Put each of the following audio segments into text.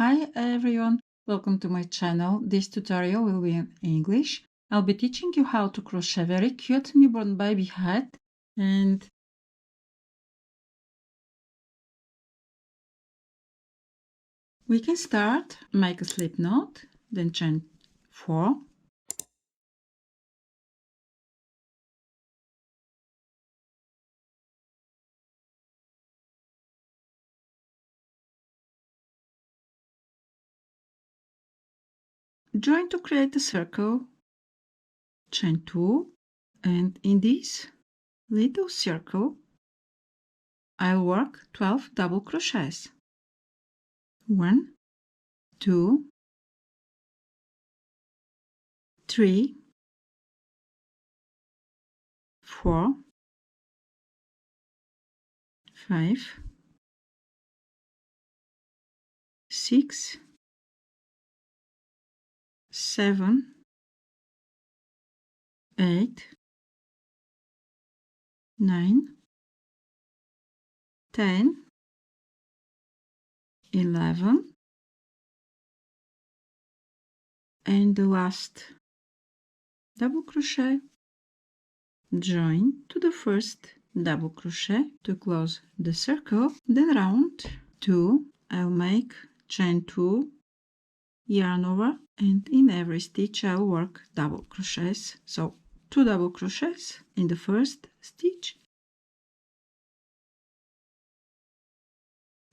Hi everyone, welcome to my channel. This tutorial will be in English. I'll be teaching you how to crochet very cute newborn baby hat, and we can start. Make a slip knot, then chain 4, join to create a circle, chain 2, and in this little circle I'll work 12 double crochets. 1, 2, 3, 4, 5, 6, 7, 8, 9, 10, 11, and the last double crochet, join to the first double crochet to close the circle, then round 2, I'll make chain 2, yarn over, and in every stitch I'll work double crochets. So 2 double crochets in the first stitch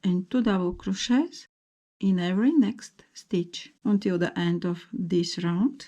and 2 double crochets in every next stitch until the end of this round.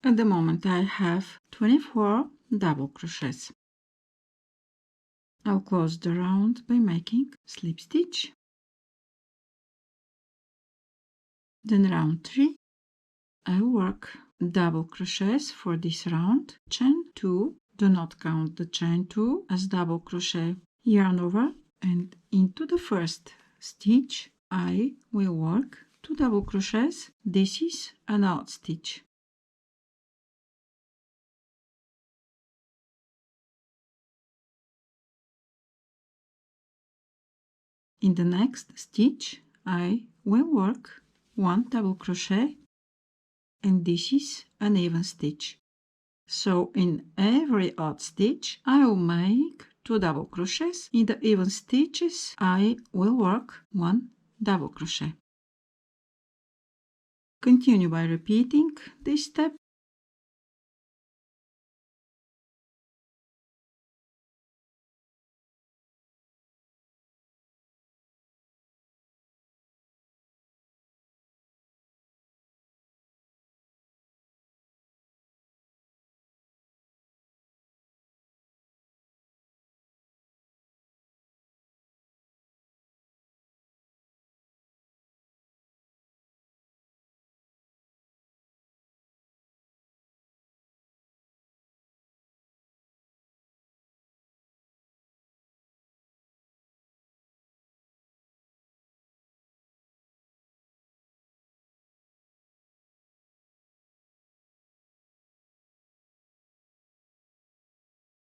At the moment I have 24 double crochets. I'll close the round by making slip stitch. Then round 3, I'll work double crochets for this round. Chain 2, do not count the chain 2 as double crochet. Yarn over, and into the first stitch I will work 2 double crochets. This is an out stitch. In the next stitch I will work 1 double crochet, and this is an even stitch. So in every odd stitch I will make 2 double crochets. In the even stitches I will work 1 double crochet. Continue by repeating this step.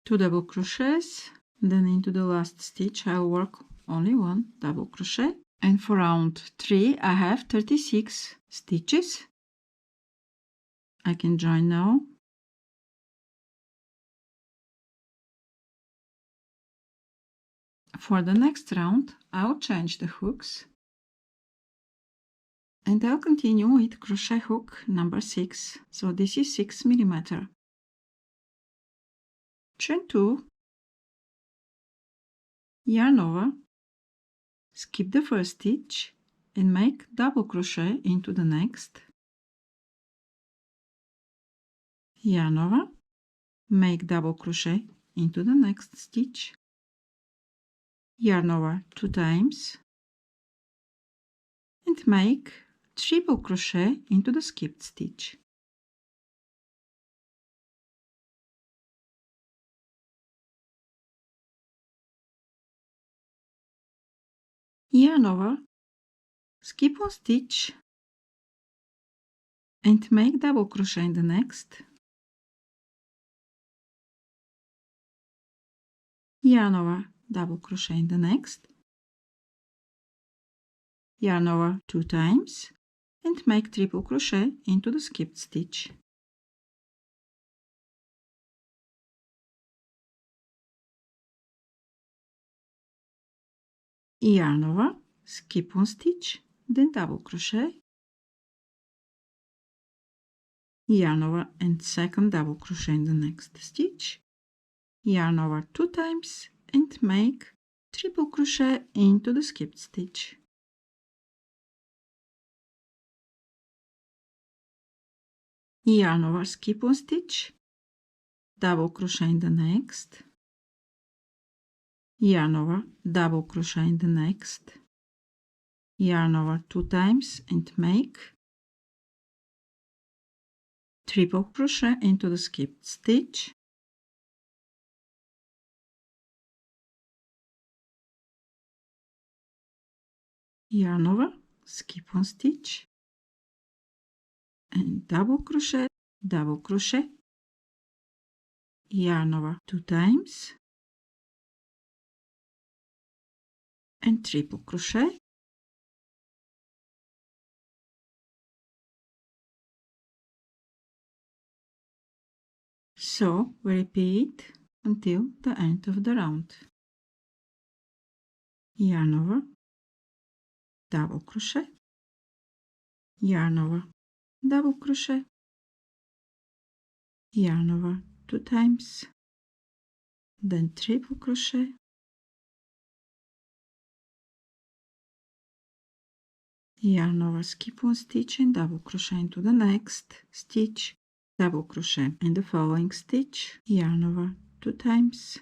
Two double crochets, then into the last stitch I'll work only 1 double crochet, and for round 3 I have 36 stitches. I can join now. For the next round I'll change the hooks, and I'll continue with crochet hook number 6. So this is 6 mm. chain 2, yarn over, skip the first stitch and make double crochet into the next, yarn over, make double crochet into the next stitch, yarn over 2 times and make triple crochet into the skipped stitch. Yarn over, skip 1 stitch and make double crochet in the next, yarn over, double crochet in the next, yarn over 2 times and make triple crochet into the skipped stitch. Yarn over, skip 1 stitch, then double crochet, yarn over and second double crochet in the next stitch, yarn over 2 times and make triple crochet into the skipped stitch. Yarn over, skip 1 stitch, double crochet in the next, yarn over, double crochet in the next, yarn over 2 times and make triple crochet into the skipped stitch, yarn over, skip 1 stitch and double crochet, yarn over 2 times and triple crochet, so we repeat until the end of the round. Yarn over, double crochet, yarn over, double crochet, yarn over 2 times, then triple crochet, yarn over, skip 1 stitch and double crochet into the next stitch, double crochet in the following stitch, yarn over 2 times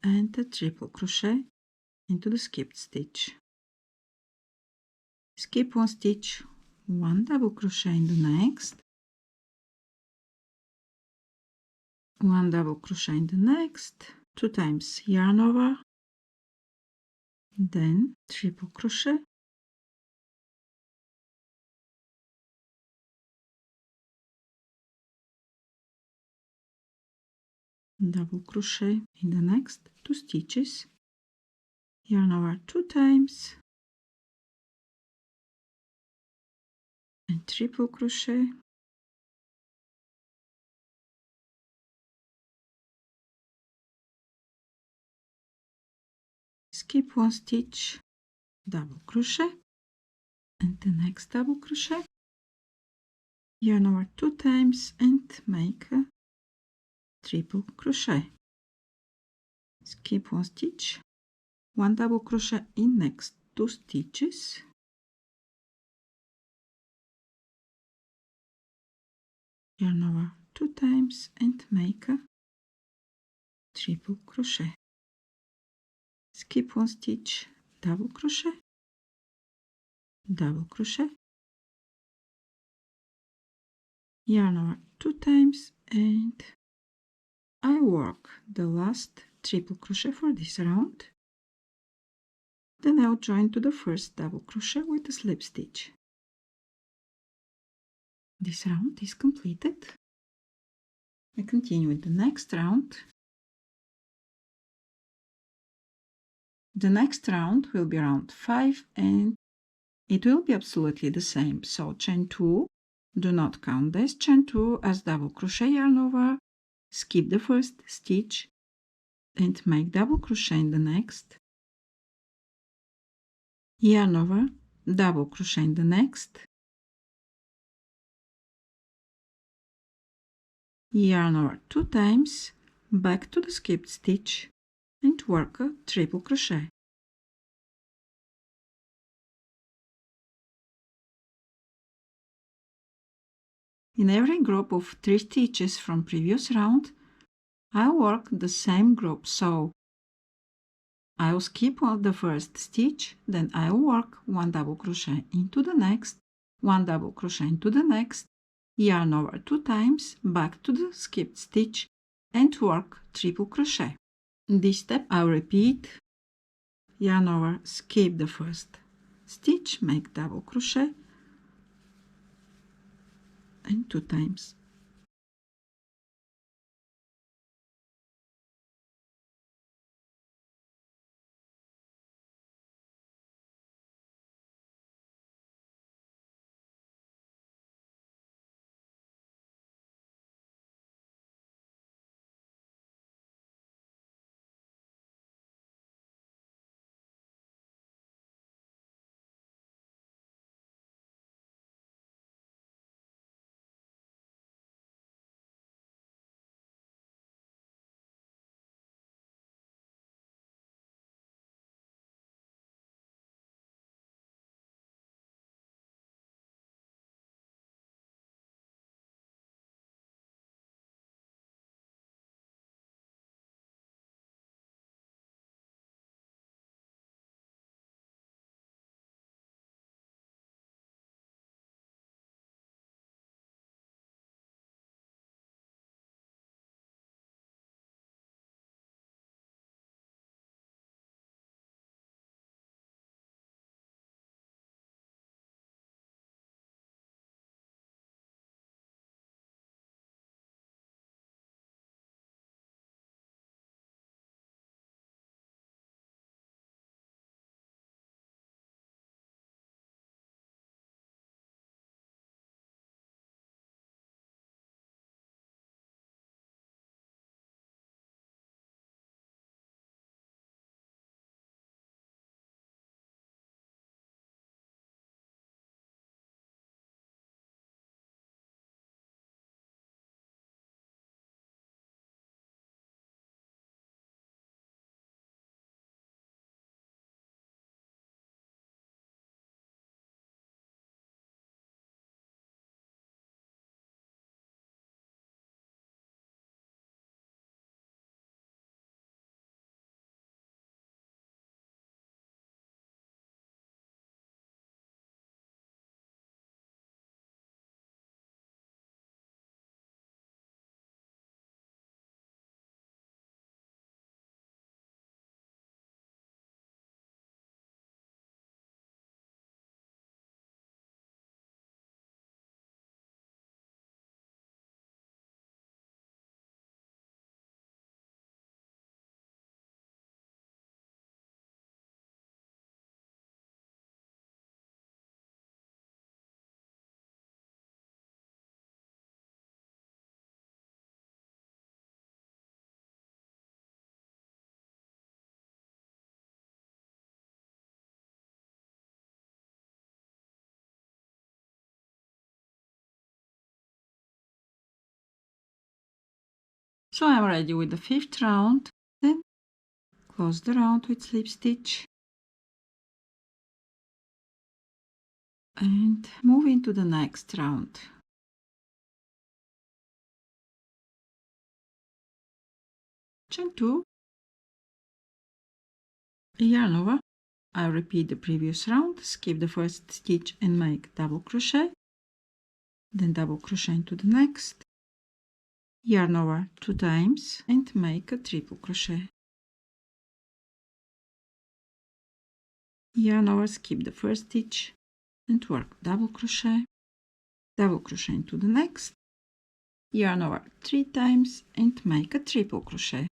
and a triple crochet into the skipped stitch, skip 1 stitch, 1 double crochet in the next, 1 double crochet in the next, 2 times yarn over, then triple crochet, double crochet in the next 2 stitches, yarn over 2 times and triple crochet, skip 1 stitch, double crochet and the next double crochet, yarn over 2 times and make a triple crochet, skip 1 stitch, 1 double crochet in next 2 stitches, yarn over 2 times and make a triple crochet, skip 1 stitch, double crochet, yarn over 2 times and I work the last triple crochet for this round. Then I'll join to the first double crochet with a slip stitch. This round is completed. I continue with the next round. The next round will be round 5 and it will be absolutely the same. So chain 2, do not count this chain 2 as double crochet, yarn over, skip the first stitch and make double crochet in the next, yarn over, double crochet in the next, yarn over 2 times back to the skipped stitch and work a triple crochet. In every group of 3 stitches from previous round, I'll work the same group, so I'll skip on the first stitch, then I'll work 1 double crochet into the next, 1 double crochet into the next, yarn over 2 times, back to the skipped stitch and work triple crochet. In this step I'll repeat yarn over, skip the first stitch, make double crochet and 2 times. So I'm ready with the 5th round. Then close the round with slip stitch and move into the next round. Chain 2, yarn over. I repeat the previous round, skip the first stitch and make double crochet, then double crochet into the next, yarn over 2 times and make a triple crochet. Yarn over, skip the first stitch and work double crochet into the next, yarn over 3 times and make a triple crochet.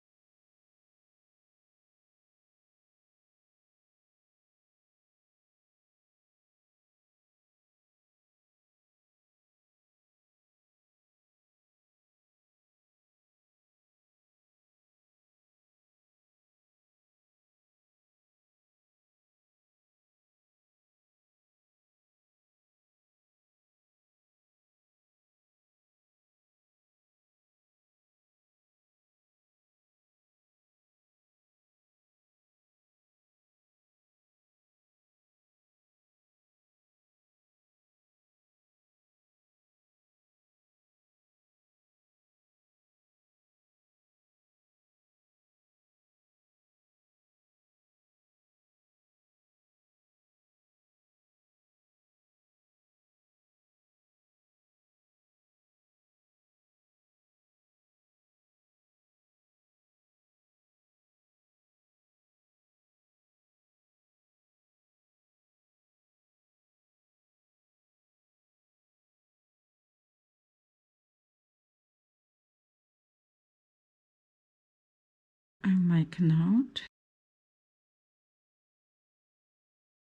I'll make a knot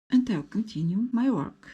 and I'll continue my work.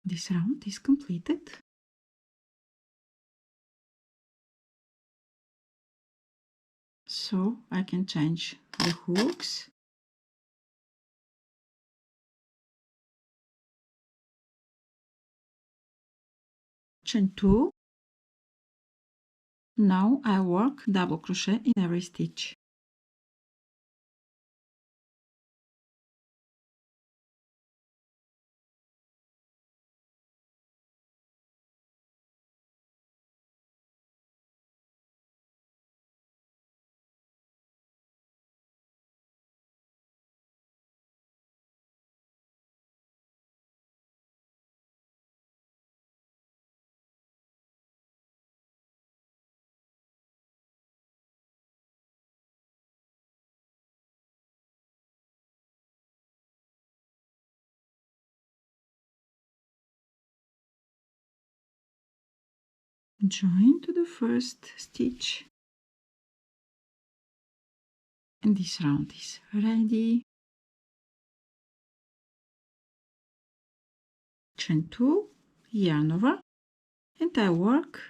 This round is completed. So I can change the hooks. Chain 2. Now I work double crochet in every stitch. Join to the first stitch. And this round is ready. Chain 2, yarn over, and I work